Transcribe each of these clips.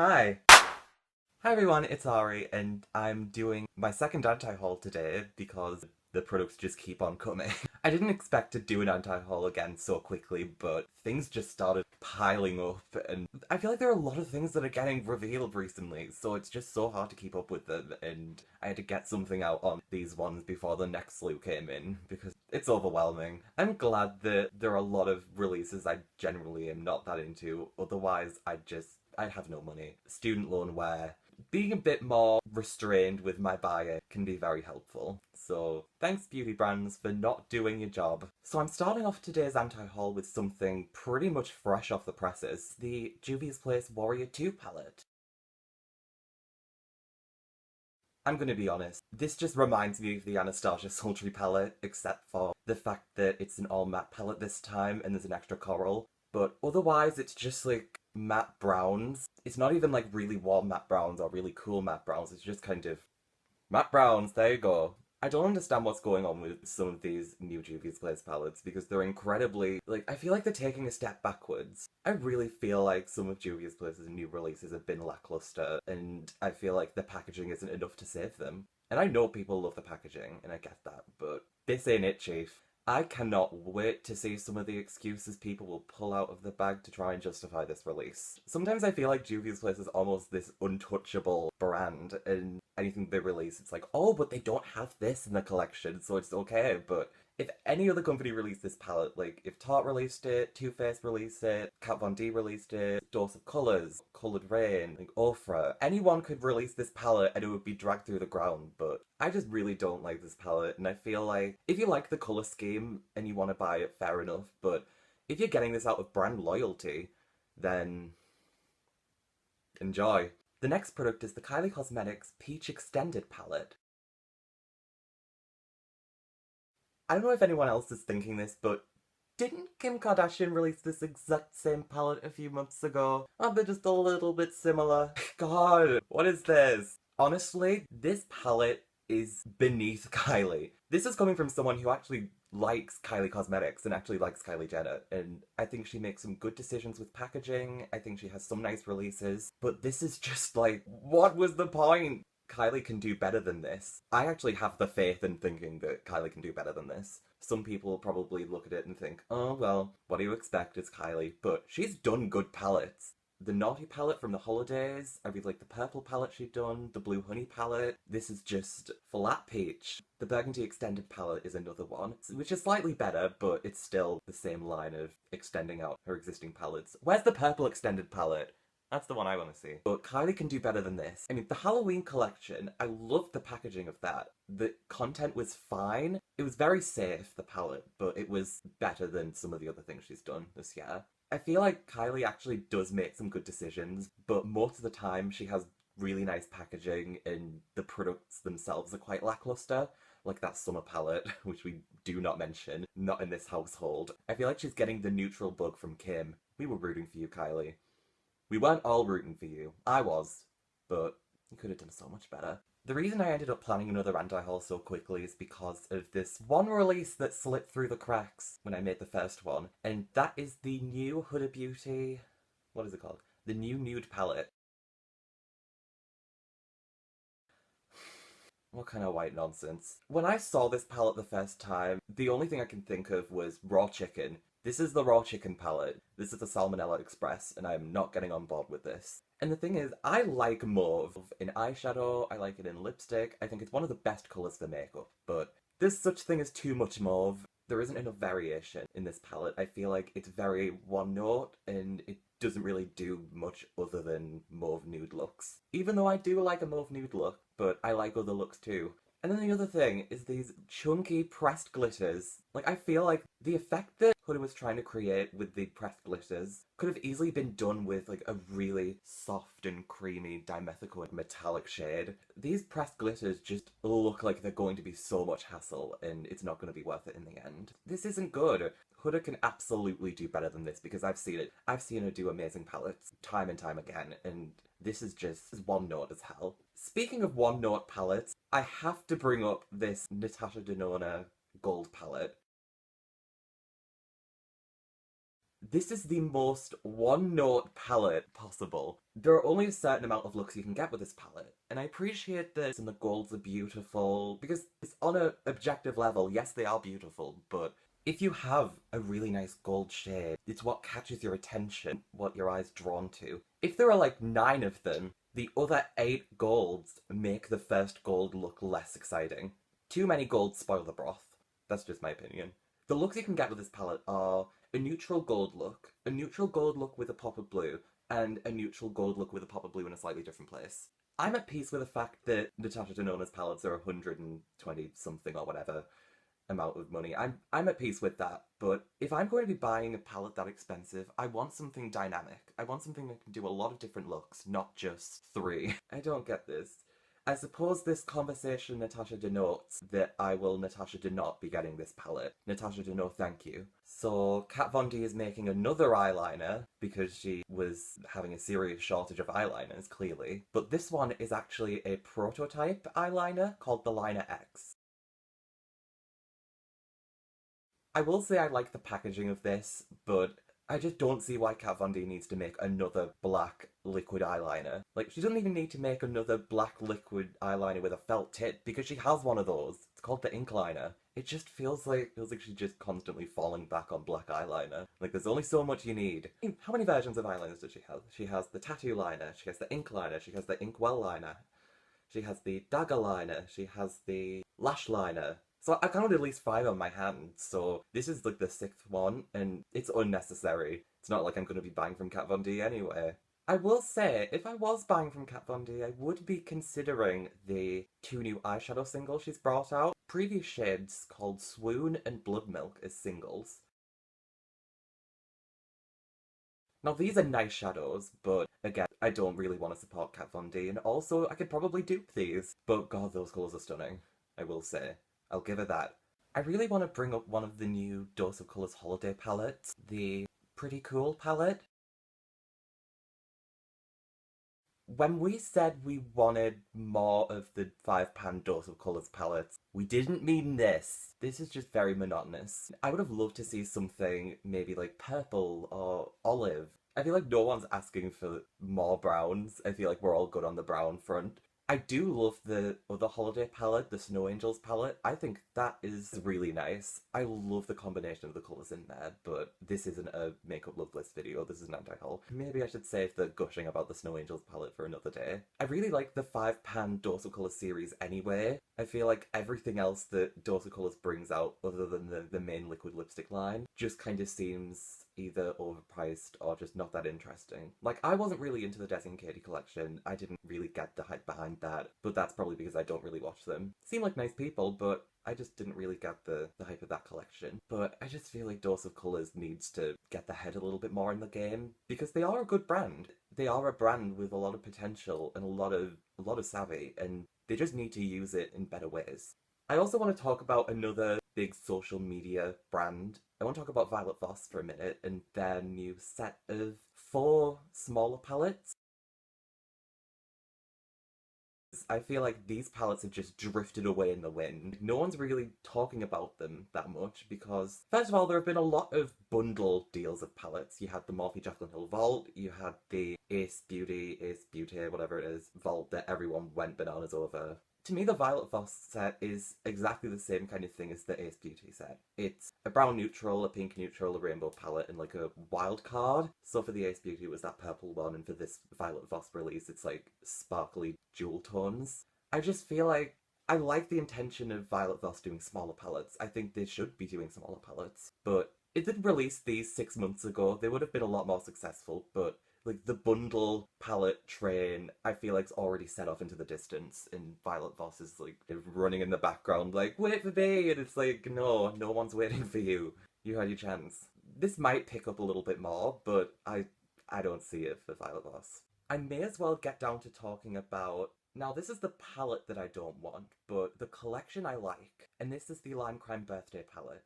Hi! Hi everyone, it's Ari, and I'm doing my second anti-haul today because the products just keep on coming. I didn't expect to do an anti-haul again so quickly, but things just started piling up, and I feel like there are a lot of things that are getting revealed recently, so it's just so hard to keep up with them, and I had to get something out on these ones before the next slew came in, because it's overwhelming. I'm glad that there are a lot of releases I generally am not that into, otherwise I'd have no money. Student loan wear. Being a bit more restrained with my buying can be very helpful. So thanks beauty brands for not doing your job. So I'm starting off today's anti-haul with something pretty much fresh off the presses. The Juvia's Place Warrior 2 palette. I'm gonna be honest, this just reminds me of the Anastasia Sultry palette, except for the fact that it's an all matte palette this time and there's an extra coral. But otherwise it's just like matte browns. It's not even like really warm matte browns or really cool matte browns, it's just kind of matte browns, there you go. I don't understand what's going on with some of these new Juvia's Place palettes because they're incredibly, I feel like they're taking a step backwards. I really feel like some of Juvia's Place's new releases have been lackluster and I feel like the packaging isn't enough to save them. And I know people love the packaging and I get that, but this ain't it, chief. I cannot wait to see some of the excuses people will pull out of the bag to try and justify this release. Sometimes I feel like Juvia's Place is almost this untouchable brand, and anything they release, it's like, oh, but they don't have this in the collection, so it's okay. But if any other company released this palette, like if Tarte released it, Too Faced released it, Kat Von D released it, Dose of Colours, Coloured Rain, like Ofra, anyone could release this palette and it would be dragged through the ground, but I just really don't like this palette, and I feel like if you like the colour scheme and you want to buy it, fair enough, but if you're getting this out of brand loyalty, then enjoy. The next product is the Kylie Cosmetics Peach Extended Palette. I don't know if anyone else is thinking this, but didn't Kim Kardashian release this exact same palette a few months ago? Aren't they just a little bit similar? God, what is this? Honestly, this palette is beneath Kylie. This is coming from someone who actually likes Kylie Cosmetics and actually likes Kylie Jenner, and I think she makes some good decisions with packaging. I think she has some nice releases, but this is just like, what was the point? Kylie can do better than this. I actually have the faith in thinking that Kylie can do better than this. Some people probably look at it and think, oh well, what do you expect, it's Kylie, but she's done good palettes. The Naughty palette from the holidays, I really like the purple palette she'd done, the blue honey palette. This is just flat peach. The Burgundy extended palette is another one, which is slightly better, but it's still the same line of extending out her existing palettes. Where's the purple extended palette? That's the one I want to see. But Kylie can do better than this. I mean, the Halloween collection, I loved the packaging of that. The content was fine. It was very safe, the palette, but it was better than some of the other things she's done this year. I feel like Kylie actually does make some good decisions, but most of the time she has really nice packaging and the products themselves are quite lackluster. Like that summer palette, which we do not mention, not in this household. I feel like she's getting the neutral bug from Kim. We were rooting for you, Kylie. We weren't all rooting for you. I was. But you could have done so much better. The reason I ended up planning another anti-haul so quickly is because of this one release that slipped through the cracks when I made the first one. And that is the new Huda Beauty... what is it called? The new Nude Palette. What kind of white nonsense? When I saw this palette the first time, the only thing I can think of was raw chicken. This is the raw chicken palette. This is the Salmonella Express, and I'm not getting on board with this. And the thing is, I like mauve in eyeshadow, I like it in lipstick, I think it's one of the best colours for makeup, but there's such thing as too much mauve. There isn't enough variation in this palette. I feel like it's very one note, and it doesn't really do much other than mauve nude looks. Even though I do like a mauve nude look, but I like other looks too. And then the other thing is these chunky pressed glitters. Like, I feel like the effect that Huda was trying to create with the pressed glitters could have easily been done with, like, a really soft and creamy dimethyl metallic shade. These pressed glitters just look like they're going to be so much hassle, and it's not going to be worth it in the end. This isn't good. Huda can absolutely do better than this because I've seen it. I've seen her do amazing palettes time and time again, and this is just one note as hell. Speaking of one note palettes, I have to bring up this Natasha Denona gold palette. This is the most one-note palette possible. There are only a certain amount of looks you can get with this palette, and I appreciate this, and the golds are beautiful, because it's on an objective level, yes they are beautiful, but if you have a really nice gold shade, it's what catches your attention, what your eye's drawn to. If there are like 9 of them, the other 8 golds make the first gold look less exciting. Too many golds spoil the broth. That's just my opinion. The looks you can get with this palette are a neutral gold look with a pop of blue, and a neutral gold look with a pop of blue in a slightly different place. I'm at peace with the fact that Natasha Denona's palettes are 120 something or whatever amount of money. I'm at peace with that, but if I'm going to be buying a palette that expensive, I want something dynamic. I want something that can do a lot of different looks, not just 3. I don't get this. I suppose this conversation, Natasha, denotes that I will Natasha do not be getting this palette. Natasha do no thank you. So Kat Von D is making another eyeliner because she was having a serious shortage of eyeliners, clearly. But this one is actually a prototype eyeliner called the Liner X. I will say I like the packaging of this, but I just don't see why Kat Von D needs to make another black liquid eyeliner. Like, she doesn't even need to make another black liquid eyeliner with a felt tip, because she has one of those. It's called the ink liner. It just feels like she's just constantly falling back on black eyeliner. Like, there's only so much you need. How many versions of eyeliners does she have? She has the tattoo liner, she has the ink liner, she has the inkwell liner, she has the dagger liner, she has the lash liner. So I counted at least 5 on my hand, so this is like the 6th one, and it's unnecessary. It's not like I'm going to be buying from Kat Von D anyway. I will say, if I was buying from Kat Von D, I would be considering the 2 new eyeshadow singles she's brought out. Previous shades called Swoon and Bloodmilk as singles. Now these are nice shadows, but again, I don't really want to support Kat Von D, and also I could probably dupe these. But god, those colours are stunning, I will say. I'll give her that. I really want to bring up one of the new Dose of Colours holiday palettes, the Pretty Cool palette. When we said we wanted more of the 5-pan Dose of Colours palettes, we didn't mean this. This is just very monotonous. I would have loved to see something maybe like purple or olive. I feel like no one's asking for more browns. I feel like we're all good on the brown front. I do love the other holiday palette, the Snow Angels palette. I think that is really nice. I love the combination of the colours in there, but this isn't a makeup love list video, this is an anti-haul. Maybe I should save the gushing about the Snow Angels palette for another day. I really like the 5-pan Dose of Colours series anyway. I feel like everything else that Dose of Colours brings out, other than the main liquid lipstick line, just kind of seems either overpriced or just not that interesting. Like, I wasn't really into the Desi and Katie collection. I didn't really get the hype behind that, but that's probably because I don't really watch them. Seem like nice people, but I just didn't really get the hype of that collection. But I just feel like Dose of Colours needs to get their head a little bit more in the game, because they are a good brand. They are a brand with a lot of potential and a lot of savvy, and they just need to use it in better ways. I also want to talk about another big social media brand. I want to talk about Violet Voss for a minute and their new set of 4 smaller palettes. I feel like these palettes have just drifted away in the wind. No one's really talking about them that much because, first of all, there have been a lot of bundle deals of palettes. You had the Morphe Jaclyn Hill Vault, you had the Ace Beauty, whatever it is, Vault that everyone went bananas over. To me, the Violet Voss set is exactly the same kind of thing as the Ace Beauty set. It's a brown neutral, a pink neutral, a rainbow palette, and like a wild card. So for the Ace Beauty it was that purple one, and for this Violet Voss release it's like sparkly jewel tones. I just feel like I like the intention of Violet Voss doing smaller palettes. I think they should be doing smaller palettes. But it did release these 6 months ago. They would have been a lot more successful, but like the bundle palette train, I feel like it's already set off into the distance, and Violet Voss is like running in the background like, wait for me, and it's like, no one's waiting for you. You had your chance. This might pick up a little bit more, but I don't see it for Violet Voss. I may as well get down to talking about, now this is the palette that I don't want, but the collection I like, and this is the Lime Crime Birthday palette.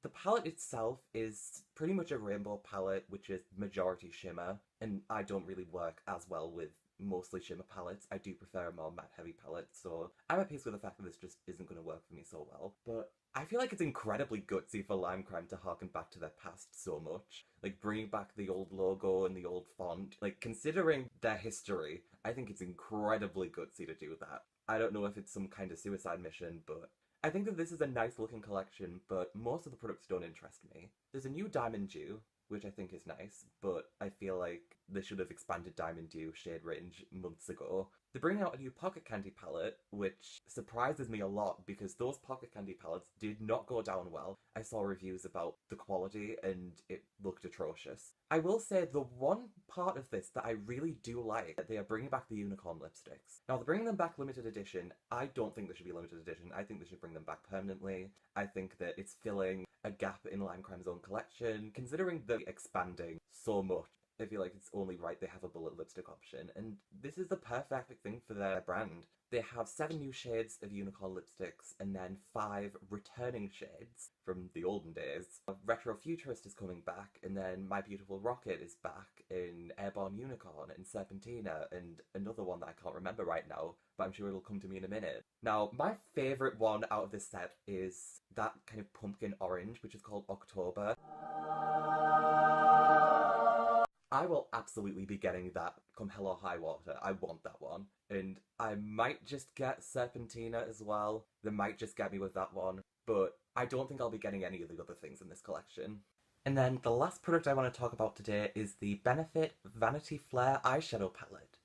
The palette itself is pretty much a rainbow palette, which is majority shimmer, and I don't really work as well with mostly shimmer palettes. I do prefer a more matte heavy palette, so I'm at peace with the fact that this just isn't going to work for me so well. But I feel like it's incredibly gutsy for Lime Crime to harken back to their past so much. Like, bringing back the old logo and the old font. Like, considering their history, I think it's incredibly gutsy to do that. I don't know if it's some kind of suicide mission, but I think that this is a nice looking collection, but most of the products don't interest me. There's a new Diamond Dew, which I think is nice, but I feel like they should have expanded Diamond Dew shade range months ago. They're bringing out a new pocket candy palette, which surprises me a lot because those pocket candy palettes did not go down well. I saw reviews about the quality and it looked atrocious. I will say the one part of this that I really do like, that they are bringing back the unicorn lipsticks. Now, they're bringing them back limited edition. I don't think they should be limited edition. I think they should bring them back permanently. I think that it's filling a gap in Lime Crime's own collection. Considering they're expanding so much, I feel like it's only right they have a bullet lipstick option, and this is the perfect thing for their brand. They have 7 new shades of unicorn lipsticks and then 5 returning shades from the olden days. Retro Futurist is coming back, and then My Beautiful Rocket is back in Airborne Unicorn and Serpentina, and another one that I can't remember right now, but I'm sure it'll come to me in a minute. Now, my favourite one out of this set is that kind of pumpkin orange, which is called October. I will absolutely be getting that come hell or high water. I want that one. And I might just get Serpentina as well. They might just get me with that one. But I don't think I'll be getting any of the other things in this collection. And then the last product I want to talk about today is the Benefit Vanity Flare Eyeshadow Palette.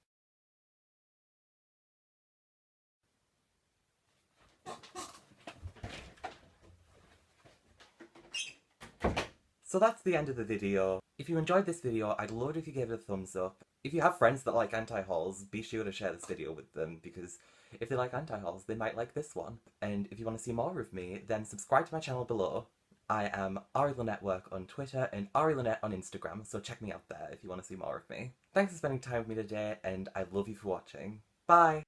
So that's the end of the video. If you enjoyed this video, I'd love it if you gave it a thumbs up. If you have friends that like anti-hauls, be sure to share this video with them, because if they like anti-hauls, they might like this one. And if you want to see more of me, then subscribe to my channel below. I am aryelynet on Twitter and aryelynet on Instagram, so check me out there if you want to see more of me. Thanks for spending time with me today, and I love you for watching. Bye!